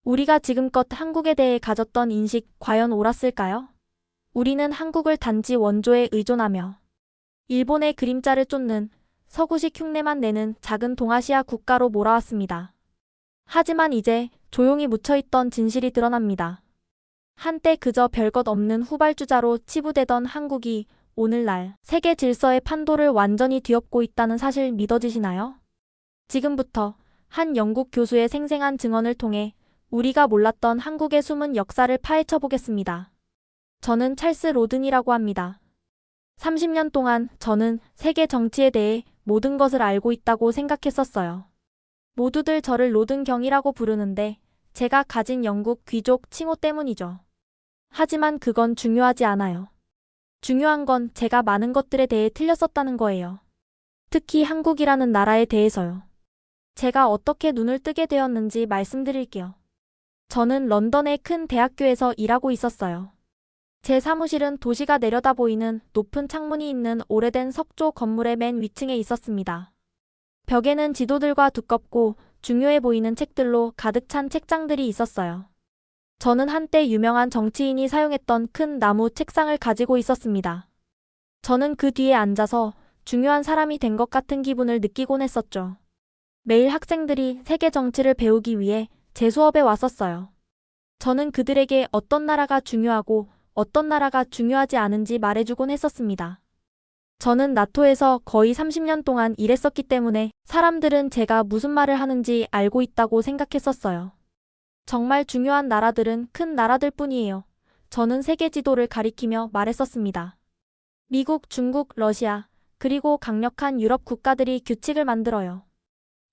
우리가 지금껏 한국에 대해 가졌던 인식 과연 옳았을까요? 우리는 한국을 단지 원조에 의존하며 일본의 그림자를 쫓는 서구식 흉내만 내는 작은 동아시아 국가로 몰아왔습니다. 하지만 이제 조용히 묻혀있던 진실이 드러납니다. 한때 그저 별것 없는 후발주자로 치부되던 한국이 오늘날 세계 질서의 판도를 완전히 뒤엎고 있다는 사실 믿어지시나요? 지금부터 한 영국 교수의 생생한 증언을 통해 우리가 몰랐던 한국의 숨은 역사를 파헤쳐 보겠습니다. 저는 찰스 로든이라고 합니다. 30년 동안 저는 세계 정치에 대해 모든 것을 알고 있다고 생각했었어요. 모두들 저를 로든 경이라고 부르는데 제가 가진 영국 귀족 칭호 때문이죠. 하지만 그건 중요하지 않아요. 중요한 건 제가 많은 것들에 대해 틀렸었다는 거예요. 특히 한국이라는 나라에 대해서요. 제가 어떻게 눈을 뜨게 되었는지 말씀드릴게요. 저는 런던의 큰 대학교에서 일하고 있었어요. 제 사무실은 도시가 내려다 보이는 높은 창문이 있는 오래된 석조 건물의 맨 위층에 있었습니다. 벽에는 지도들과 두껍고 중요해 보이는 책들로 가득 찬 책장들이 있었어요. 저는 한때 유명한 정치인이 사용했던 큰 나무 책상을 가지고 있었습니다. 저는 그 뒤에 앉아서 중요한 사람이 된 것 같은 기분을 느끼곤 했었죠. 매일 학생들이 세계 정치를 배우기 위해 제 수업에 왔었어요. 저는 그들에게 어떤 나라가 중요하고 어떤 나라가 중요하지 않은지 말해주곤 했었습니다. 저는 나토에서 거의 30년 동안 일했었기 때문에 사람들은 제가 무슨 말을 하는지 알고 있다고 생각했었어요. 정말 중요한 나라들은 큰 나라들 뿐이에요. 저는 세계 지도를 가리키며 말했었습니다. 미국, 중국, 러시아, 그리고 강력한 유럽 국가들이 규칙을 만들어요.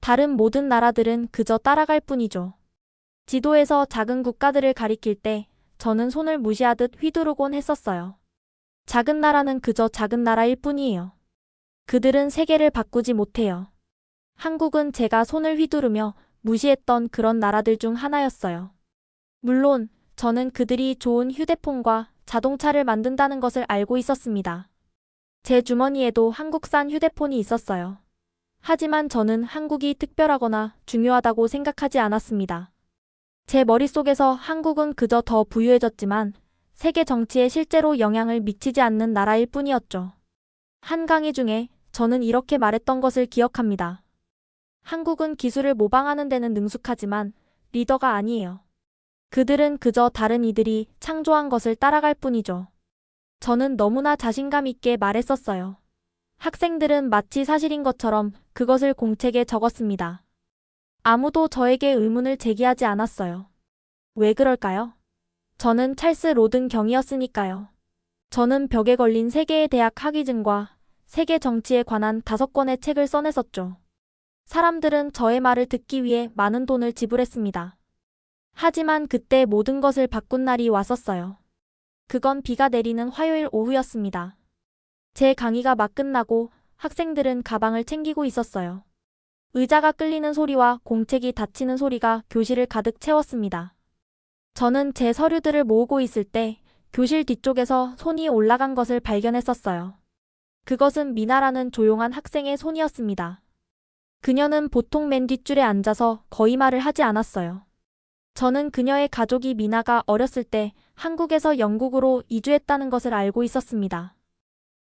다른 모든 나라들은 그저 따라갈 뿐이죠. 지도에서 작은 국가들을 가리킬 때 저는 손을 무시하듯 휘두르곤 했었어요. 작은 나라는 그저 작은 나라일 뿐이에요. 그들은 세계를 바꾸지 못해요. 한국은 제가 손을 휘두르며 무시했던 그런 나라들 중 하나였어요. 물론 저는 그들이 좋은 휴대폰과 자동차를 만든다는 것을 알고 있었습니다. 제 주머니에도 한국산 휴대폰이 있었어요. 하지만 저는 한국이 특별하거나 중요하다고 생각하지 않았습니다. 제 머릿속에서 한국은 그저 더 부유해졌지만 세계 정치에 실제로 영향을 미치지 않는 나라일 뿐이었죠. 한 강의 중에 저는 이렇게 말했던 것을 기억합니다. 한국은 기술을 모방하는 데는 능숙하지만 리더가 아니에요. 그들은 그저 다른 이들이 창조한 것을 따라갈 뿐이죠. 저는 너무나 자신감 있게 말했었어요. 학생들은 마치 사실인 것처럼 그것을 공책에 적었습니다. 아무도 저에게 의문을 제기하지 않았어요. 왜 그럴까요? 저는 찰스 로든 경이었으니까요. 저는 벽에 걸린 세계의 대학 학위증과 세계 정치에 관한 5권의 책을 써냈었죠. 사람들은 저의 말을 듣기 위해 많은 돈을 지불했습니다. 하지만 그때 모든 것을 바꾼 날이 왔었어요. 그건 비가 내리는 화요일 오후였습니다. 제 강의가 막 끝나고 학생들은 가방을 챙기고 있었어요. 의자가 끌리는 소리와 공책이 닫히는 소리가 교실을 가득 채웠습니다. 저는 제 서류들을 모으고 있을 때 교실 뒤쪽에서 손이 올라간 것을 발견했었어요. 그것은 미나라는 조용한 학생의 손이었습니다. 그녀는 보통 맨 뒷줄에 앉아서 거의 말을 하지 않았어요. 저는 그녀의 가족이 미나가 어렸을 때 한국에서 영국으로 이주했다는 것을 알고 있었습니다.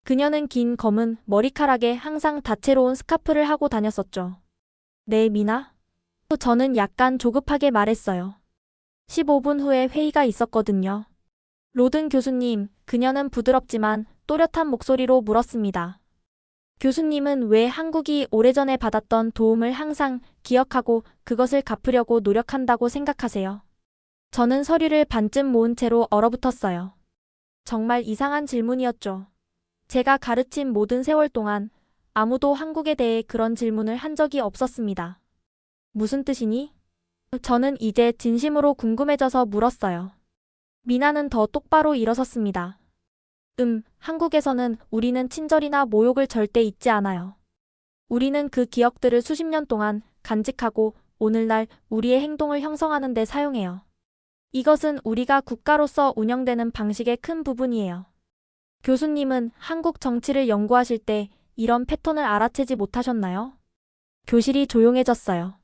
그녀는 긴 검은 머리카락에 항상 다채로운 스카프를 하고 다녔었죠. 네, 미나? 저는 약간 조급하게 말했어요. 15분 후에 회의가 있었거든요. 로든 교수님, 그녀는 부드럽지만 또렷한 목소리로 물었습니다. 교수님은 왜 한국이 오래전에 받았던 도움을 항상 기억하고 그것을 갚으려고 노력한다고 생각하세요? 저는 서류를 반쯤 모은 채로 얼어붙었어요. 정말 이상한 질문이었죠. 제가 가르친 모든 세월 동안 아무도 한국에 대해 그런 질문을 한 적이 없었습니다. 무슨 뜻이니? 저는 이제 진심으로 궁금해져서 물었어요. 미나는 더 똑바로 일어섰습니다. 한국에서는 우리는 친절이나 모욕을 절대 잊지 않아요. 우리는 그 기억들을 수십 년 동안 간직하고 오늘날 우리의 행동을 형성하는 데 사용해요. 이것은 우리가 국가로서 운영되는 방식의 큰 부분이에요. 교수님은 한국 정치를 연구하실 때 이런 패턴을 알아채지 못하셨나요? 교실이 조용해졌어요.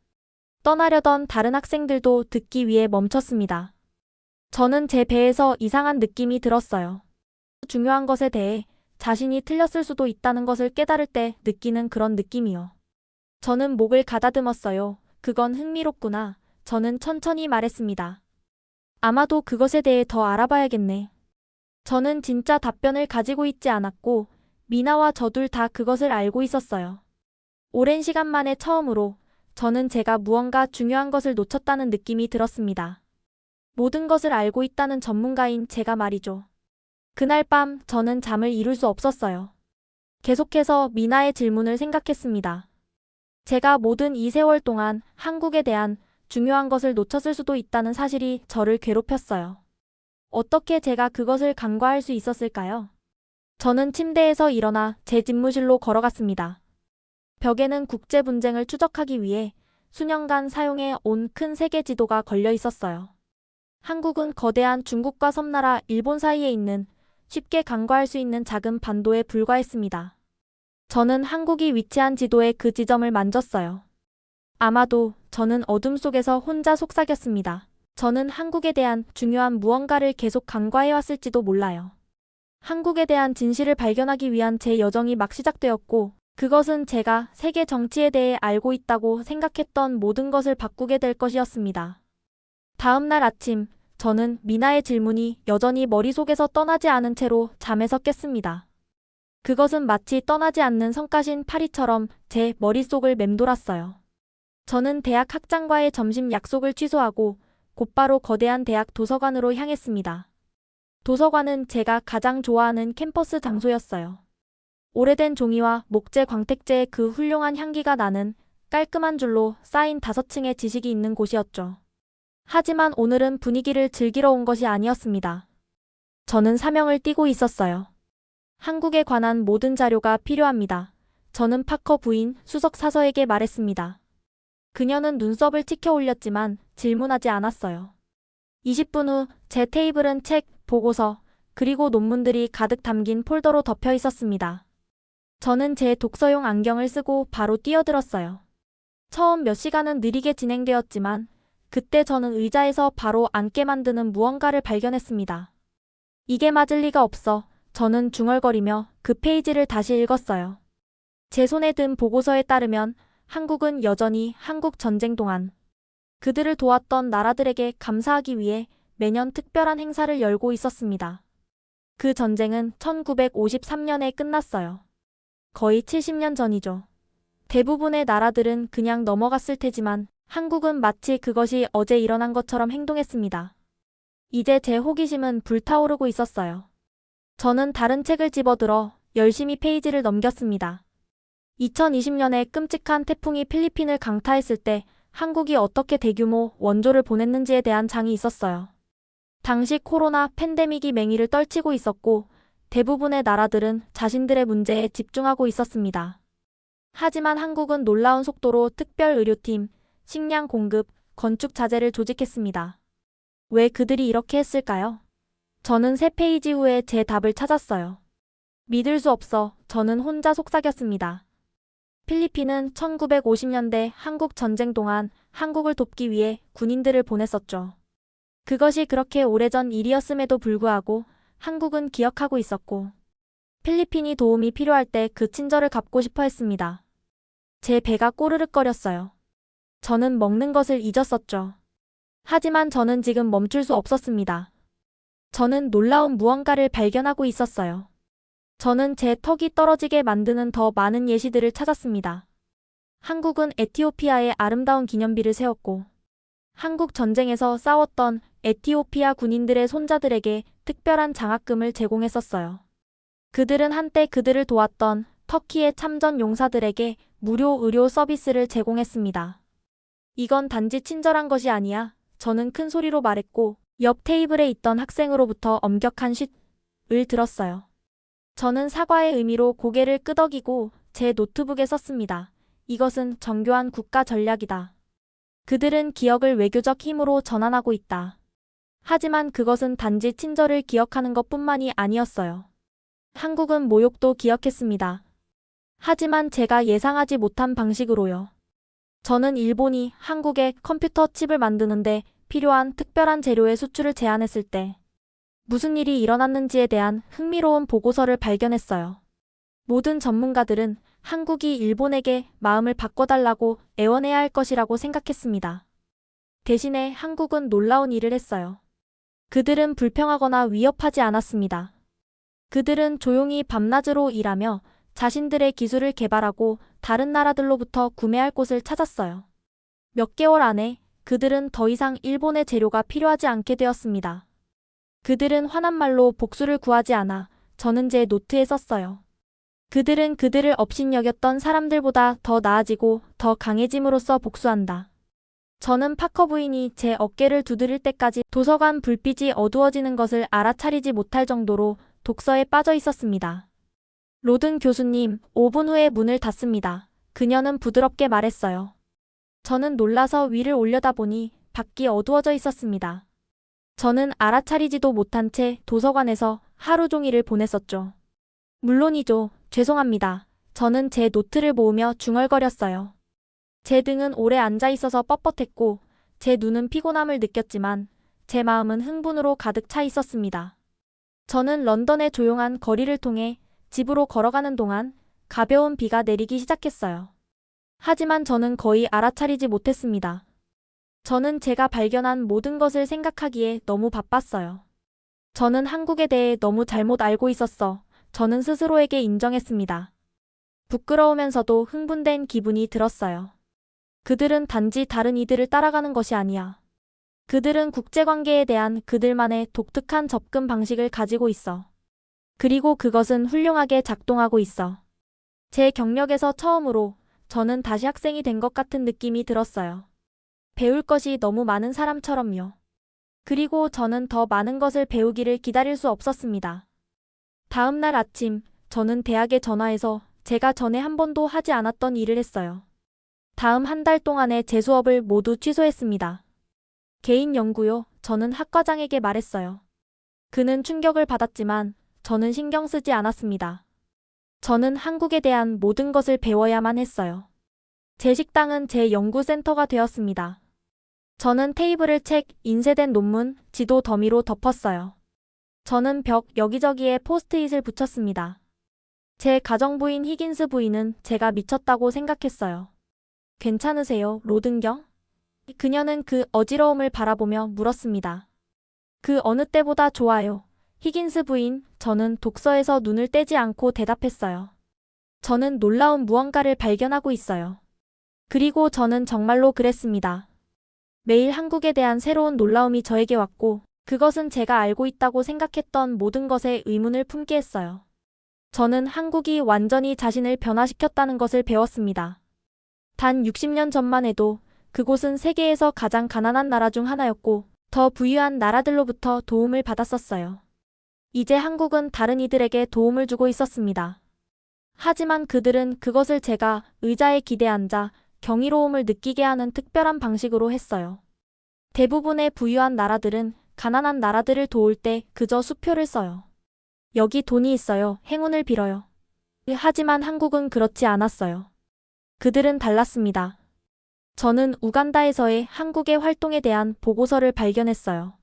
떠나려던 다른 학생들도 듣기 위해 멈췄습니다. 저는 제 배에서 이상한 느낌이 들었어요. 중요한 것에 대해 자신이 틀렸을 수도 있다는 것을 깨달을 때 느끼는 그런 느낌이요. 저는 목을 가다듬었어요. 그건 흥미롭구나. 저는 천천히 말했습니다. 아마도 그것에 대해 더 알아봐야겠네. 저는 진짜 답변을 가지고 있지 않았고 미나와 저 둘 다 그것을 알고 있었어요. 오랜 시간 만에 처음으로 저는 제가 무언가 중요한 것을 놓쳤다는 느낌이 들었습니다. 모든 것을 알고 있다는 전문가인 제가 말이죠. 그날 밤 저는 잠을 이룰 수 없었어요. 계속해서 미나의 질문을 생각했습니다. 제가 모든 이 세월 동안 한국에 대한 중요한 것을 놓쳤을 수도 있다는 사실이 저를 괴롭혔어요. 어떻게 제가 그것을 간과할 수 있었을까요? 저는 침대에서 일어나 제 집무실로 걸어갔습니다. 벽에는 국제 분쟁을 추적하기 위해 수년간 사용해 온 큰 세계 지도가 걸려 있었어요. 한국은 거대한 중국과 섬나라 일본 사이에 있는 쉽게 간과할 수 있는 작은 반도에 불과했습니다. 저는 한국이 위치한 지도의 그 지점을 만졌어요. 아마도 저는 어둠 속에서 혼자 속삭였습니다. 저는 한국에 대한 중요한 무언가를 계속 간과해왔을지도 몰라요. 한국에 대한 진실을 발견하기 위한 제 여정이 막 시작되었고, 그것은 제가 세계 정치에 대해 알고 있다고 생각했던 모든 것을 바꾸게 될 것이었습니다. 다음 날 아침, 저는 미나의 질문이 여전히 머릿속에서 떠나지 않은 채로 잠에서 깼습니다. 그것은 마치 떠나지 않는 성가신 파리처럼 제 머릿속을 맴돌았어요. 저는 대학 학장과의 점심 약속을 취소하고 곧바로 거대한 대학 도서관으로 향했습니다. 도서관은 제가 가장 좋아하는 캠퍼스 장소였어요. 오래된 종이와 목재 광택제의 그 훌륭한 향기가 나는 깔끔한 줄로 쌓인 5층의 지식이 있는 곳이었죠. 하지만 오늘은 분위기를 즐기러 온 것이 아니었습니다. 저는 사명을 띠고 있었어요. 한국에 관한 모든 자료가 필요합니다. 저는 파커 부인 수석 사서에게 말했습니다. 그녀는 눈썹을 치켜 올렸지만 질문하지 않았어요. 20분 후 제 테이블은 책, 보고서, 그리고 논문들이 가득 담긴 폴더로 덮여 있었습니다. 저는 제 독서용 안경을 쓰고 바로 뛰어들었어요. 처음 몇 시간은 느리게 진행되었지만 그때 저는 의자에서 바로 앉게 만드는 무언가를 발견했습니다. 이게 맞을 리가 없어. 저는 중얼거리며 그 페이지를 다시 읽었어요. 제 손에 든 보고서에 따르면 한국은 여전히 한국 전쟁 동안 그들을 도왔던 나라들에게 감사하기 위해 매년 특별한 행사를 열고 있었습니다. 그 전쟁은 1953년에 끝났어요. 거의 70년 전이죠. 대부분의 나라들은 그냥 넘어갔을 테지만 한국은 마치 그것이 어제 일어난 것처럼 행동했습니다. 이제 제 호기심은 불타오르고 있었어요. 저는 다른 책을 집어들어 열심히 페이지를 넘겼습니다. 2020년에 끔찍한 태풍이 필리핀을 강타했을 때 한국이 어떻게 대규모 원조를 보냈는지에 대한 장이 있었어요. 당시 코로나 팬데믹이 맹위를 떨치고 있었고 대부분의 나라들은 자신들의 문제에 집중하고 있었습니다. 하지만 한국은 놀라운 속도로 특별 의료팀, 식량 공급, 건축 자재를 조직했습니다. 왜 그들이 이렇게 했을까요? 저는 3페이지 후에 제 답을 찾았어요. 믿을 수 없어. 저는 혼자 속삭였습니다. 필리핀은 1950년대 한국 전쟁 동안 한국을 돕기 위해 군인들을 보냈었죠. 그것이 그렇게 오래전 일이었음에도 불구하고 한국은 기억하고 있었고 필리핀이 도움이 필요할 때 그 친절을 갚고 싶어 했습니다. 제 배가 꼬르륵거렸어요. 저는 먹는 것을 잊었었죠. 하지만 저는 지금 멈출 수 없었습니다. 저는 놀라운 무언가를 발견하고 있었어요. 저는 제 턱이 떨어지게 만드는 더 많은 예시들을 찾았습니다. 한국은 에티오피아에 아름다운 기념비를 세웠고 한국 전쟁에서 싸웠던 에티오피아 군인들의 손자들에게 특별한 장학금을 제공했었어요. 그들은 한때 그들을 도왔던 터키의 참전 용사들에게 무료 의료 서비스를 제공했습니다. 이건 단지 친절한 것이 아니야. 저는 큰 소리로 말했고 옆 테이블에 있던 학생으로부터 엄격한 쉿을 들었어요. 저는 사과의 의미로 고개를 끄덕이고 제 노트북에 썼습니다. 이것은 정교한 국가 전략이다. 그들은 기억을 외교적 힘으로 전환하고 있다. 하지만 그것은 단지 친절을 기억하는 것뿐만이 아니었어요. 한국은 모욕도 기억했습니다. 하지만 제가 예상하지 못한 방식으로요. 저는 일본이 한국에 컴퓨터 칩을 만드는데 필요한 특별한 재료의 수출을 제한했을 때 무슨 일이 일어났는지에 대한 흥미로운 보고서를 발견했어요. 모든 전문가들은 한국이 일본에게 마음을 바꿔달라고 애원해야 할 것이라고 생각했습니다. 대신에 한국은 놀라운 일을 했어요. 그들은 불평하거나 위협하지 않았습니다. 그들은 조용히 밤낮으로 일하며 자신들의 기술을 개발하고 다른 나라들로부터 구매할 곳을 찾았어요. 몇 개월 안에 그들은 더 이상 일본의 재료가 필요하지 않게 되었습니다. 그들은 화난 말로 복수를 구하지 않아 저는 제 노트에 썼어요. 그들은 그들을 업신여겼던 사람들보다 더 나아지고 더 강해짐으로써 복수한다. 저는 파커 부인이 제 어깨를 두드릴 때까지 도서관 불빛이 어두워지는 것을 알아차리지 못할 정도로 독서에 빠져 있었습니다. 로든 교수님, 5분 후에 문을 닫습니다. 그녀는 부드럽게 말했어요. 저는 놀라서 위를 올려다보니 밖이 어두워져 있었습니다. 저는 알아차리지도 못한 채 도서관에서 하루 종일을 보냈었죠. 물론이죠. 죄송합니다. 저는 제 노트를 모으며 중얼거렸어요. 제 등은 오래 앉아 있어서 뻣뻣했고 제 눈은 피곤함을 느꼈지만 제 마음은 흥분으로 가득 차 있었습니다. 저는 런던의 조용한 거리를 통해 집으로 걸어가는 동안 가벼운 비가 내리기 시작했어요. 하지만 저는 거의 알아차리지 못했습니다. 저는 제가 발견한 모든 것을 생각하기에 너무 바빴어요. 저는 한국에 대해 너무 잘못 알고 있었어. 저는 스스로에게 인정했습니다. 부끄러우면서도 흥분된 기분이 들었어요. 그들은 단지 다른 이들을 따라가는 것이 아니야. 그들은 국제관계에 대한 그들만의 독특한 접근 방식을 가지고 있어. 그리고 그것은 훌륭하게 작동하고 있어. 제 경력에서 처음으로 저는 다시 학생이 된 것 같은 느낌이 들었어요. 배울 것이 너무 많은 사람처럼요. 그리고 저는 더 많은 것을 배우기를 기다릴 수 없었습니다. 다음 날 아침, 저는 대학에 전화해서 제가 전에 한 번도 하지 않았던 일을 했어요. 다음 한 달 동안의 제 수업을 모두 취소했습니다. 개인 연구요, 저는 학과장에게 말했어요. 그는 충격을 받았지만 저는 신경 쓰지 않았습니다. 저는 한국에 대한 모든 것을 배워야만 했어요. 제 식당은 제 연구센터가 되었습니다. 저는 테이블을 책, 인쇄된 논문, 지도 더미로 덮었어요. 저는 벽 여기저기에 포스트잇을 붙였습니다. 제 가정부인 히긴스 부인은 제가 미쳤다고 생각했어요. 괜찮으세요, 로든경? 그녀는 그 어지러움을 바라보며 물었습니다. 그 어느 때보다 좋아요. 히긴스 부인, 저는 독서에서 눈을 떼지 않고 대답했어요. 저는 놀라운 무언가를 발견하고 있어요. 그리고 저는 정말로 그랬습니다. 매일 한국에 대한 새로운 놀라움이 저에게 왔고, 그것은 제가 알고 있다고 생각했던 모든 것에 의문을 품게 했어요. 저는 한국이 완전히 자신을 변화시켰다는 것을 배웠습니다. 단 60년 전만 해도 그곳은 세계에서 가장 가난한 나라 중 하나였고 더 부유한 나라들로부터 도움을 받았었어요. 이제 한국은 다른 이들에게 도움을 주고 있었습니다. 하지만 그들은 그것을 제가 의자에 기대 앉아 경이로움을 느끼게 하는 특별한 방식으로 했어요. 대부분의 부유한 나라들은 가난한 나라들을 도울 때 그저 수표를 써요. 여기 돈이 있어요. 행운을 빌어요. 하지만 한국은 그렇지 않았어요. 그들은 달랐습니다. 저는 우간다에서의 한국의 활동에 대한 보고서를 발견했어요.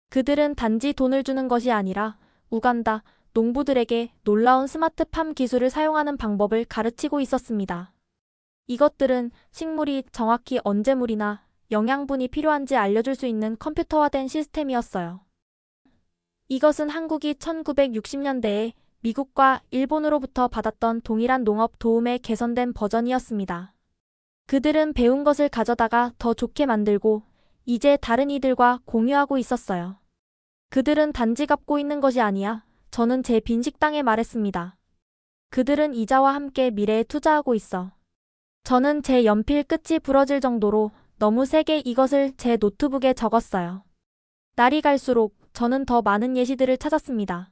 그들은 단지 돈을 주는 것이 아니라 우간다 농부들에게 놀라운 스마트팜 기술을 사용하는 방법을 가르치고 있었습니다. 이것들은 식물이 정확히 언제 물이나 영양분이 필요한지 알려줄 수 있는 컴퓨터화된 시스템이었어요. 이것은 한국이 1960년대에 미국과 일본으로부터 받았던 동일한 농업 도움의 개선된 버전이었습니다. 그들은 배운 것을 가져다가 더 좋게 만들고 이제 다른 이들과 공유하고 있었어요. 그들은 단지 갚고 있는 것이 아니야. 저는 제 빈 식당에 말했습니다. 그들은 이자와 함께 미래에 투자하고 있어. 저는 제 연필 끝이 부러질 정도로 너무 세게 이것을 제 노트북에 적었어요. 날이 갈수록 저는 더 많은 예시들을 찾았습니다.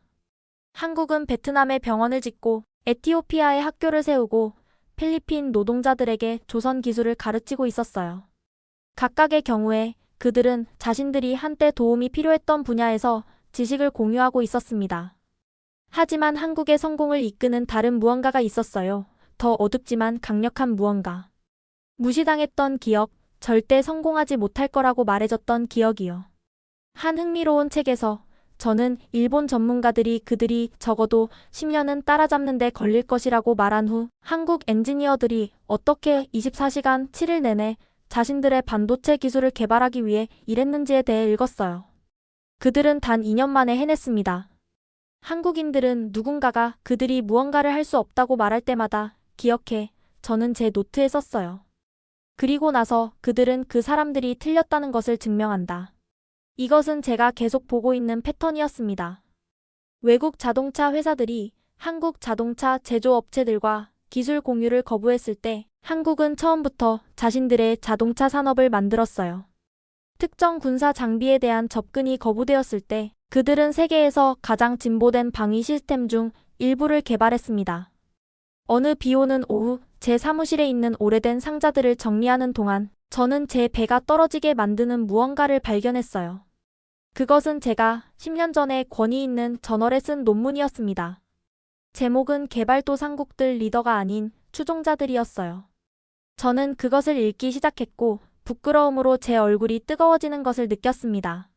한국은 베트남에 병원을 짓고 에티오피아에 학교를 세우고 필리핀 노동자들에게 조선 기술을 가르치고 있었어요. 각각의 경우에 그들은 자신들이 한때 도움이 필요했던 분야에서 지식을 공유하고 있었습니다. 하지만 한국의 성공을 이끄는 다른 무언가가 있었어요. 더 어둡지만 강력한 무언가. 무시당했던 기억, 절대 성공하지 못할 거라고 말해줬던 기억이요. 한 흥미로운 책에서 저는 일본 전문가들이 그들이 적어도 10년은 따라잡는 데 걸릴 것이라고 말한 후 한국 엔지니어들이 어떻게 24시간 7일 내내 자신들의 반도체 기술을 개발하기 위해 일했는지에 대해 읽었어요. 그들은 단 2년 만에 해냈습니다. 한국인들은 누군가가 그들이 무언가를 할 수 없다고 말할 때마다 기억해, 저는 제 노트에 썼어요. 그리고 나서 그들은 그 사람들이 틀렸다는 것을 증명한다. 이것은 제가 계속 보고 있는 패턴이었습니다. 외국 자동차 회사들이 한국 자동차 제조업체들과 기술 공유를 거부했을 때 한국은 처음부터 자신들의 자동차 산업을 만들었어요. 특정 군사 장비에 대한 접근이 거부되었을 때 그들은 세계에서 가장 진보된 방위 시스템 중 일부를 개발했습니다. 어느 비 오는 오후 제 사무실에 있는 오래된 상자들을 정리하는 동안 저는 제 배가 떨어지게 만드는 무언가를 발견했어요. 그것은 제가 10년 전에 권위 있는 저널에 쓴 논문이었습니다. 제목은 개발도상국들 리더가 아닌 추종자들이었어요. 저는 그것을 읽기 시작했고 부끄러움으로 제 얼굴이 뜨거워지는 것을 느꼈습니다.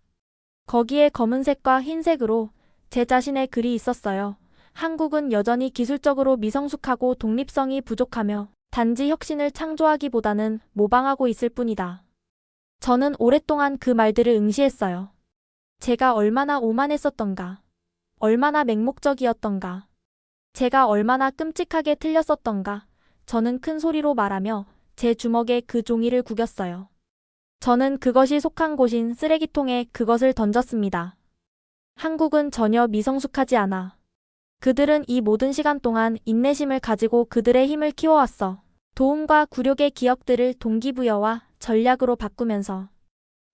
거기에 검은색과 흰색으로 제 자신의 글이 있었어요. 한국은 여전히 기술적으로 미성숙하고 독립성이 부족하며 단지 혁신을 창조하기보다는 모방하고 있을 뿐이다. 저는 오랫동안 그 말들을 응시했어요. 제가 얼마나 오만했었던가, 얼마나 맹목적이었던가, 제가 얼마나 끔찍하게 틀렸었던가. 저는 큰 소리로 말하며 제 주먹에 그 종이를 구겼어요. 저는 그것이 속한 곳인 쓰레기통에 그것을 던졌습니다. 한국은 전혀 미성숙하지 않아. 그들은 이 모든 시간 동안 인내심을 가지고 그들의 힘을 키워왔어. 도움과 굴욕의 기억들을 동기부여와 전략으로 바꾸면서.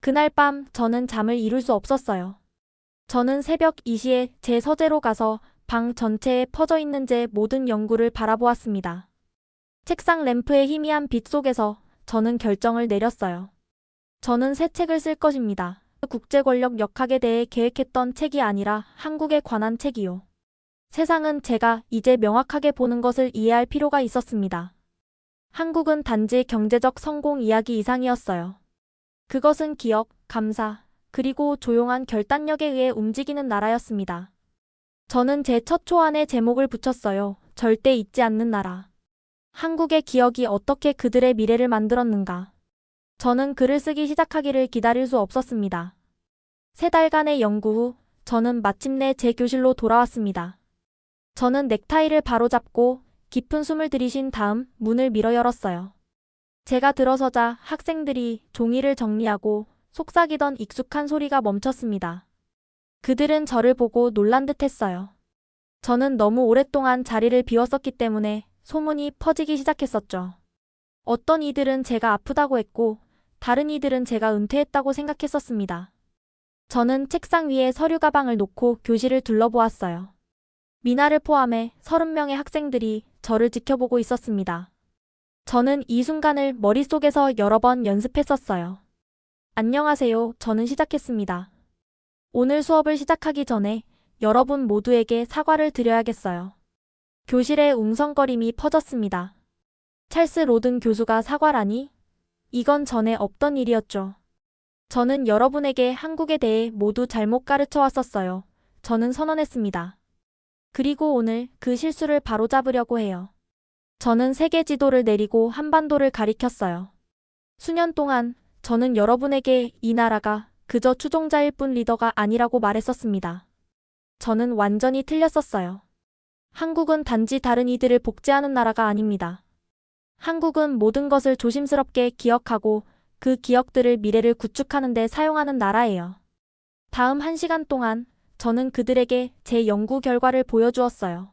그날 밤 저는 잠을 이룰 수 없었어요. 저는 새벽 2시에 제 서재로 가서 방 전체에 퍼져 있는 제 모든 연구를 바라보았습니다. 책상 램프의 희미한 빛 속에서 저는 결정을 내렸어요. 저는 새 책을 쓸 것입니다. 국제 권력 역학에 대해 계획했던 책이 아니라 한국에 관한 책이요. 세상은 제가 이제 명확하게 보는 것을 이해할 필요가 있었습니다. 한국은 단지 경제적 성공 이야기 이상이었어요. 그것은 기억, 감사, 그리고 조용한 결단력에 의해 움직이는 나라였습니다. 저는 제 첫 초안에 제목을 붙였어요. 절대 잊지 않는 나라. 한국의 기억이 어떻게 그들의 미래를 만들었는가. 저는 글을 쓰기 시작하기를 기다릴 수 없었습니다. 3달간의 연구 후 저는 마침내 제 교실로 돌아왔습니다. 저는 넥타이를 바로잡고 깊은 숨을 들이쉰 다음 문을 밀어 열었어요. 제가 들어서자 학생들이 종이를 정리하고 속삭이던 익숙한 소리가 멈췄습니다. 그들은 저를 보고 놀란 듯 했어요. 저는 너무 오랫동안 자리를 비웠었기 때문에 소문이 퍼지기 시작했었죠. 어떤 이들은 제가 아프다고 했고 다른 이들은 제가 은퇴했다고 생각했었습니다. 저는 책상 위에 서류 가방을 놓고 교실을 둘러보았어요. 미나를 포함해 30명의 학생들이 저를 지켜보고 있었습니다. 저는 이 순간을 머릿속에서 여러 번 연습했었어요. 안녕하세요. 저는 시작했습니다. 오늘 수업을 시작하기 전에 여러분 모두에게 사과를 드려야겠어요. 교실에 웅성거림이 퍼졌습니다. 찰스 로든 교수가 사과라니? 이건 전에 없던 일이었죠. 저는 여러분에게 한국에 대해 모두 잘못 가르쳐 왔었어요. 저는 선언했습니다. 그리고 오늘 그 실수를 바로잡으려고 해요. 저는 세계 지도를 내리고 한반도를 가리켰어요. 수년 동안 저는 여러분에게 이 나라가 그저 추종자일 뿐 리더가 아니라고 말했었습니다. 저는 완전히 틀렸었어요. 한국은 단지 다른 이들을 복제하는 나라가 아닙니다. 한국은 모든 것을 조심스럽게 기억하고 그 기억들을 미래를 구축하는 데 사용하는 나라예요. 다음 1시간 동안 저는 그들에게 제 연구 결과를 보여주었어요.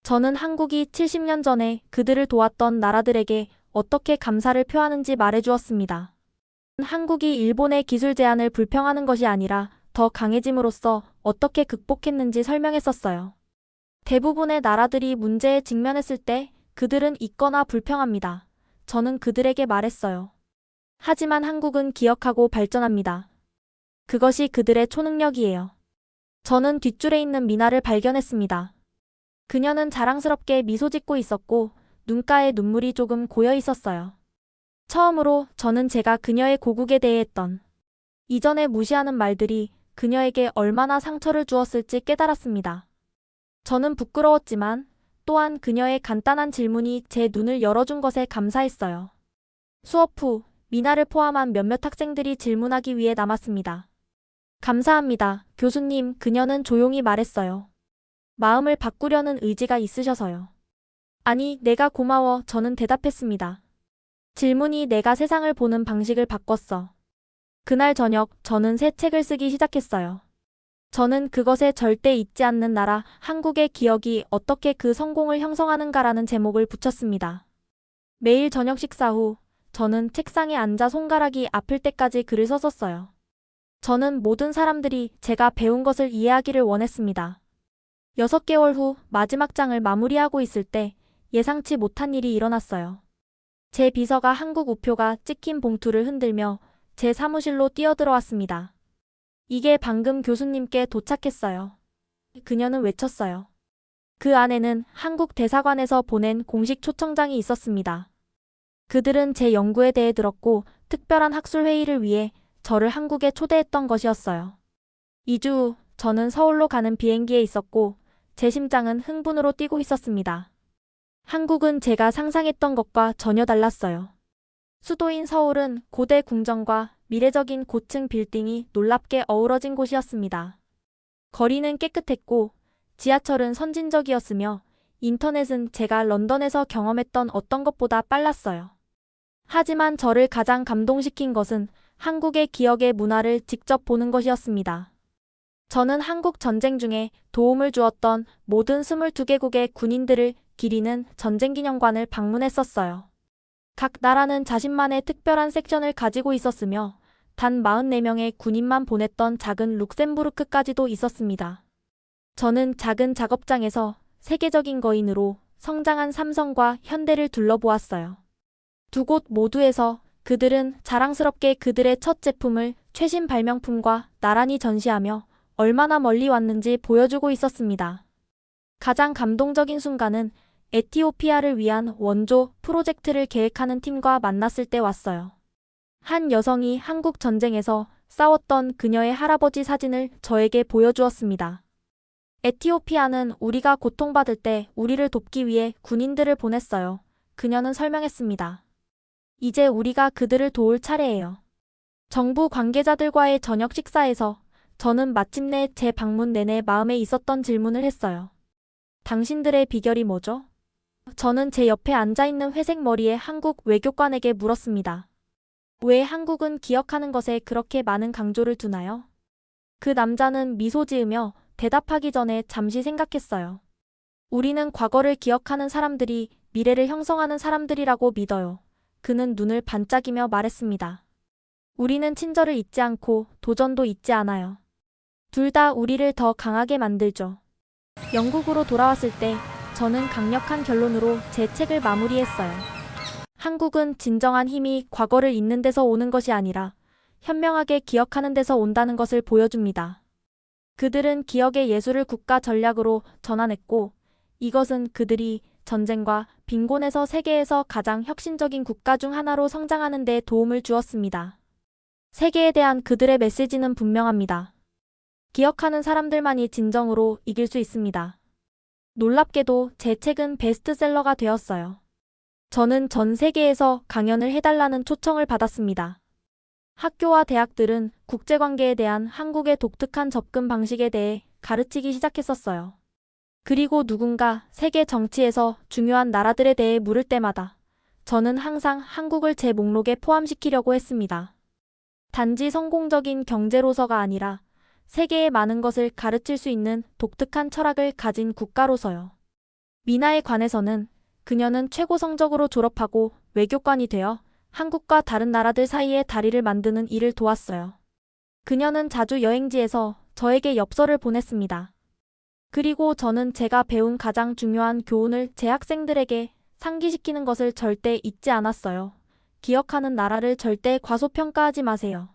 저는 한국이 70년 전에 그들을 도왔던 나라들에게 어떻게 감사를 표하는지 말해주었습니다. 한국이 일본의 기술 제한을 불평하는 것이 아니라 더 강해짐으로써 어떻게 극복했는지 설명했었어요. 대부분의 나라들이 문제에 직면했을 때 그들은 있거나 불평합니다. 저는 그들에게 말했어요. 하지만 한국은 기억하고 발전합니다. 그것이 그들의 초능력이에요. 저는 뒷줄에 있는 미나를 발견했습니다. 그녀는 자랑스럽게 미소 짓고 있었고 눈가에 눈물이 조금 고여 있었어요. 처음으로 저는 제가 그녀의 고국에 대해 했던 이전에 무시하는 말들이 그녀에게 얼마나 상처를 주었을지 깨달았습니다. 저는 부끄러웠지만 또한 그녀의 간단한 질문이 제 눈을 열어준 것에 감사했어요. 수업 후 미나를 포함한 몇몇 학생들이 질문하기 위해 남았습니다. 감사합니다, 교수님. 그녀는 조용히 말했어요. 마음을 바꾸려는 의지가 있으셔서요. 아니, 내가 고마워. 저는 대답했습니다. 질문이 내가 세상을 보는 방식을 바꿨어. 그날 저녁 저는 새 책을 쓰기 시작했어요. 저는 그것에 절대 잊지 않는 나라, 한국의 기억이 어떻게 그 성공을 형성하는가라는 제목을 붙였습니다. 매일 저녁 식사 후 저는 책상에 앉아 손가락이 아플 때까지 글을 썼었어요. 저는 모든 사람들이 제가 배운 것을 이해하기를 원했습니다. 6개월 후 마지막 장을 마무리하고 있을 때 예상치 못한 일이 일어났어요. 제 비서가 한국 우표가 찍힌 봉투를 흔들며 제 사무실로 뛰어들어왔습니다. 이게 방금 교수님께 도착했어요. 그녀는 외쳤어요. 그 안에는 한국 대사관에서 보낸 공식 초청장이 있었습니다. 그들은 제 연구에 대해 들었고 특별한 학술 회의를 위해 저를 한국에 초대했던 것이었어요. 2주 후 저는 서울로 가는 비행기에 있었고 제 심장은 흥분으로 뛰고 있었습니다. 한국은 제가 상상했던 것과 전혀 달랐어요. 수도인 서울은 고대 궁전과 미래적인 고층 빌딩이 놀랍게 어우러진 곳이었습니다. 거리는 깨끗했고 지하철은 선진적이었으며 인터넷은 제가 런던에서 경험했던 어떤 것보다 빨랐어요. 하지만 저를 가장 감동시킨 것은 한국의 기억의 문화를 직접 보는 것이었습니다. 저는 한국 전쟁 중에 도움을 주었던 모든 22개국의 군인들을 기리는 전쟁기념관을 방문했었어요. 각 나라는 자신만의 특별한 섹션을 가지고 있었으며 단 44명의 군인만 보냈던 작은 룩셈부르크까지도 있었습니다. 저는 작은 작업장에서 세계적인 거인으로 성장한 삼성과 현대를 둘러보았어요. 두 곳 모두에서 그들은 자랑스럽게 그들의 첫 제품을 최신 발명품과 나란히 전시하며 얼마나 멀리 왔는지 보여주고 있었습니다. 가장 감동적인 순간은 에티오피아를 위한 원조 프로젝트를 계획하는 팀과 만났을 때 왔어요. 한 여성이 한국 전쟁에서 싸웠던 그녀의 할아버지 사진을 저에게 보여주었습니다. 에티오피아는 우리가 고통받을 때 우리를 돕기 위해 군인들을 보냈어요. 그녀는 설명했습니다. 이제 우리가 그들을 도울 차례예요. 정부 관계자들과의 저녁 식사에서 저는 마침내 제 방문 내내 마음에 있었던 질문을 했어요. 당신들의 비결이 뭐죠? 저는 제 옆에 앉아있는 회색 머리의 한국 외교관에게 물었습니다. 왜 한국은 기억하는 것에 그렇게 많은 강조를 두나요? 그 남자는 미소 지으며 대답하기 전에 잠시 생각했어요. 우리는 과거를 기억하는 사람들이 미래를 형성하는 사람들이라고 믿어요. 그는 눈을 반짝이며 말했습니다. 우리는 친절을 잊지 않고 도전도 잊지 않아요. 둘 다 우리를 더 강하게 만들죠. 영국으로 돌아왔을 때 저는 강력한 결론으로 제 책을 마무리했어요. 한국은 진정한 힘이 과거를 잊는 데서 오는 것이 아니라 현명하게 기억하는 데서 온다는 것을 보여줍니다. 그들은 기억의 예술을 국가 전략으로 전환했고 이것은 그들이 전쟁과 빈곤에서 세계에서 가장 혁신적인 국가 중 하나로 성장하는 데 도움을 주었습니다. 세계에 대한 그들의 메시지는 분명합니다. 기억하는 사람들만이 진정으로 이길 수 있습니다. 놀랍게도 제 책은 베스트셀러가 되었어요. 저는 전 세계에서 강연을 해달라는 초청을 받았습니다. 학교와 대학들은 국제관계에 대한 한국의 독특한 접근 방식에 대해 가르치기 시작했었어요. 그리고 누군가 세계 정치에서 중요한 나라들에 대해 물을 때마다 저는 항상 한국을 제 목록에 포함시키려고 했습니다. 단지 성공적인 경제로서가 아니라 세계의 많은 것을 가르칠 수 있는 독특한 철학을 가진 국가로서요. 미나에 관해서는 그녀는 최고 성적으로 졸업하고 외교관이 되어 한국과 다른 나라들 사이에 다리를 만드는 일을 도왔어요. 그녀는 자주 여행지에서 저에게 엽서를 보냈습니다. 그리고 저는 제가 배운 가장 중요한 교훈을 제 학생들에게 상기시키는 것을 절대 잊지 않았어요. 기억하는 나라를 절대 과소평가하지 마세요.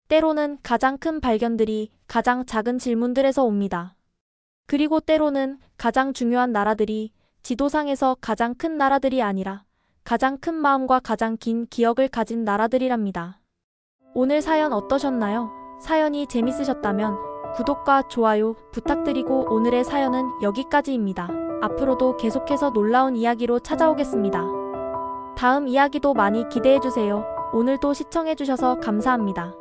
때로는 가장 큰 발견들이 가장 작은 질문들에서 옵니다. 그리고 때로는 가장 중요한 나라들이 지도상에서 가장 큰 나라들이 아니라 가장 큰 마음과 가장 긴 기억을 가진 나라들이랍니다. 오늘 사연 어떠셨나요? 사연이 재밌으셨다면 구독과 좋아요 부탁드리고 오늘의 사연은 여기까지입니다. 앞으로도 계속해서 놀라운 이야기로 찾아오겠습니다. 다음 이야기도 많이 기대해주세요. 오늘도 시청해주셔서 감사합니다.